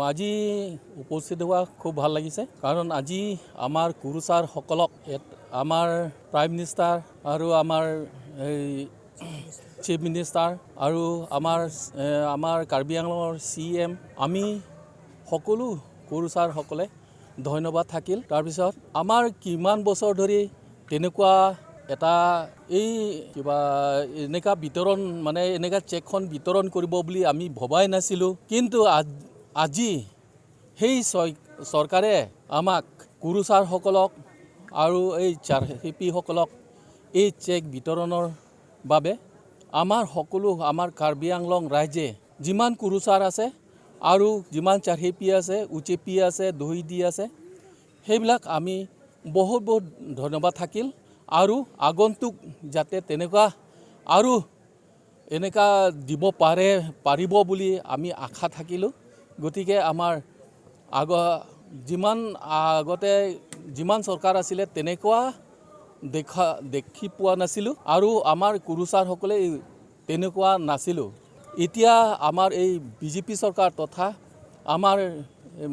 আজি উপস্থিত হোৱা খুব ভাল লাগিছে কাৰণ আজি আমাৰ কুৰুচাৰসকলক আমাৰ প্ৰাইম মিনিষ্টাৰ আৰু আমাৰ চিফ মিনিষ্টাৰ আৰু আমাৰ কাৰ্বি আংলঙৰ CM আমি সকলো কুৰুচাৰসকলে ধন্যবাদ থাকিল। তাৰপিছত আমাৰ কিমান বছৰ ধৰি তেনেকুৱা এটা এই কিবা এনেকা বিতৰণ মানে এনেকা চেকখন বিতৰণ কৰিব বুলি আমি ভবাই নাছিলোঁ, কিন্তু আজি সেই চৰকাৰে আমাক কুৰুচাৰসকলক আৰু এই চাৰহেপিসকলক এই চেক বিতৰণৰ বাবে আমাৰ কাৰ্বি আংলং ৰাইজে যিমান কুৰুচাৰ আছে আৰু যিমান চাৰহেপি আছে, উচেপি আছে, দহিদি আছে, সেইবিলাক আমি বহুত ধন্যবাদ থাকিল। আৰু আগন্তুক যাতে তেনেকুৱা আৰু এনেকা দিব পাৰিব বুলি আমি আশা থাকিলোঁ। গতিকে আমাৰ আগতে যিমান চৰকাৰ আছিলে তেনেকুৱা দেখি পোৱা নাছিলোঁ আৰু আমাৰ কুৰুচাৰসকলে তেনেকুৱা নাছিলোঁ। এতিয়া আমাৰ এই BJP চৰকাৰ তথা আমাৰ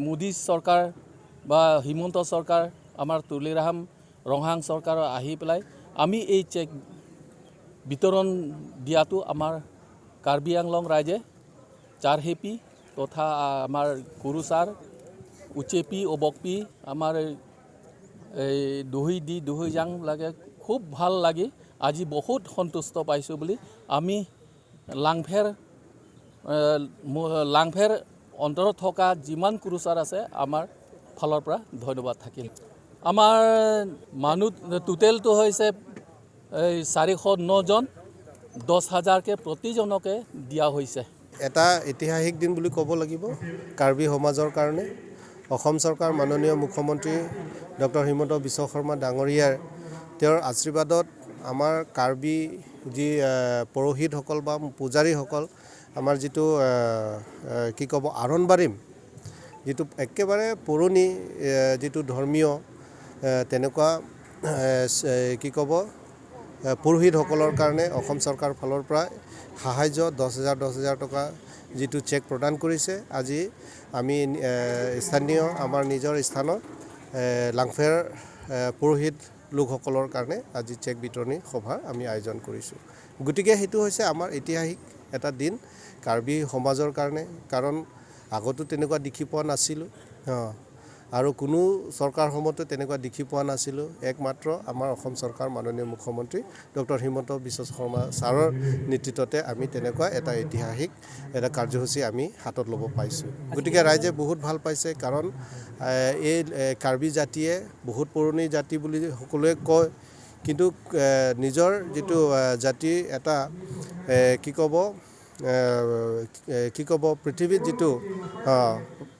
মোদী চৰকাৰ বা হিমন্ত চৰকাৰ, আমাৰ তুলিৰাম ৰহাং চৰকাৰ আহি পেলাই আমি এই চেক বিতৰণ দিয়াটো আমাৰ কাৰ্বি আংলং ৰাইজে চাৰহেপি তথা আমাৰ কুৰুচাৰ, উচেপি, অবকপি, আমাৰ এই দহিজাং লাগে খুব ভাল লাগি আজি বহুত সন্তুষ্ট পাইছোঁ বুলি আমি লাংফেৰ অন্তৰত থকা যিমান কুৰুচাৰ আছে আমাৰ ফালৰ পৰা ধন্যবাদ থাকিল। আমাৰ মানুহ টোটেলটো হৈছে 409 জন, 10,000কে প্ৰতিজনকে দিয়া হৈছে। এটা ঐতিহাসিক দিন বুলি ক'ব লাগিব কাৰ্বি সমাজৰ কাৰণে। অসম চৰকাৰ মাননীয় মুখ্যমন্ত্ৰী ডক্টৰ হিমন্ত বিশ্ব শৰ্মা ডাঙৰীয়াৰ তেওঁৰ আশীৰ্বাদত আমাৰ কাৰ্বি যি পুৰোহিতসকল বা পূজাৰীসকল, আমাৰ যিটো কি ক'ব আৰনবাৰিম, যিটো একেবাৰে পুৰণি যিটো ধৰ্মীয় তেনেকুৱা কি ক'ব পুৰোহিতসকলৰ কাৰণে অসম চৰকাৰ ফালৰ পৰা সাহাৰ্য 10,000 টকা যিটো চেক প্ৰদান কৰিছে। আজি আমি স্থানীয় আমাৰ নিজৰ স্থানত লাংফেৰ পুৰোহিত লোকসকলৰ কাৰণে আজি চেক বিতৰণী সভা আমি আয়োজন কৰিছোঁ। গতিকে সেইটো হৈছে আমাৰ ঐতিহাসিক এটা দিন কাৰ্বি সমাজৰ কাৰণে, কাৰণ আগতো তেনেকুৱা দেখি পোৱা নাছিলোঁ আৰু কোনো চৰকাৰ সময়তো তেনেকুৱা দেখি পোৱা নাছিলোঁ। একমাত্ৰ আমাৰ অসম চৰকাৰ মাননীয় মুখ্যমন্ত্ৰী ডক্টৰ হিমন্ত বিশ্ব শৰ্মা ছাৰৰ নেতৃত্বতে আমি তেনেকুৱা এটা ঐতিহাসিক এটা কাৰ্যসূচী আমি হাতত ল'ব পাইছোঁ। গতিকে ৰাইজে বহুত ভাল পাইছে, কাৰণ এই কাৰ্বি জাতিয়ে বহুত পুৰণি জাতি বুলি সকলোৱে কয়, কিন্তু নিজৰ যিটো জাতি এটা কি ক'ব পৃথিৱীত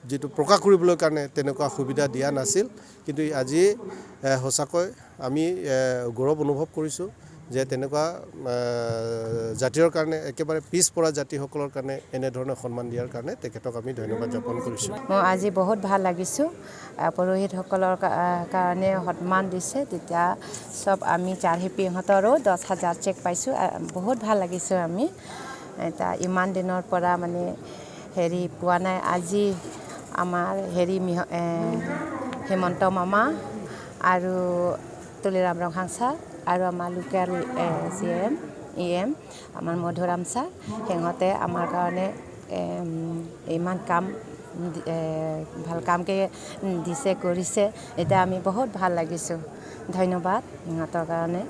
যিটো প্ৰকাশ কৰিবলৈ কাৰণে তেনেকুৱা সুবিধা দিয়া নাছিল। কিন্তু আজি সঁচাকৈ আমি গৌৰৱ অনুভৱ কৰিছোঁ যে তেনেকুৱা জাতিৰ কাৰণে, একেবাৰে পিছপৰা জাতিসকলৰ কাৰণে এনেধৰণে সন্মান দিয়াৰ কাৰণে তেখেতক আমি ধন্যবাদ জ্ঞাপন কৰিছোঁ। মই আজি বহুত ভাল লাগিছোঁ, পুৰোহিতসকলৰ কাৰণে সন্মান দিছে, তেতিয়া চব আমি চাৰহেপিহঁতৰো 10,000 চেক পাইছোঁ, বহুত ভাল লাগিছোঁ। আমি এতিয়া ইমান দিনৰ পৰা মানে পোৱা নাই। আজি আমাৰ হিমন্ত মামা আৰু তুলিৰাম ৰহাং ছাৰ আৰু আমাৰ লোকেল CM EM আমাৰ মধুৰাম ছাৰ, সিহঁতে আমাৰ কাৰণে ইমান ভাল কামকে দিছে কৰিছে। এতিয়া আমি বহুত ভাল লাগিছোঁ। ধন্যবাদ সিহঁতৰ কাৰণে।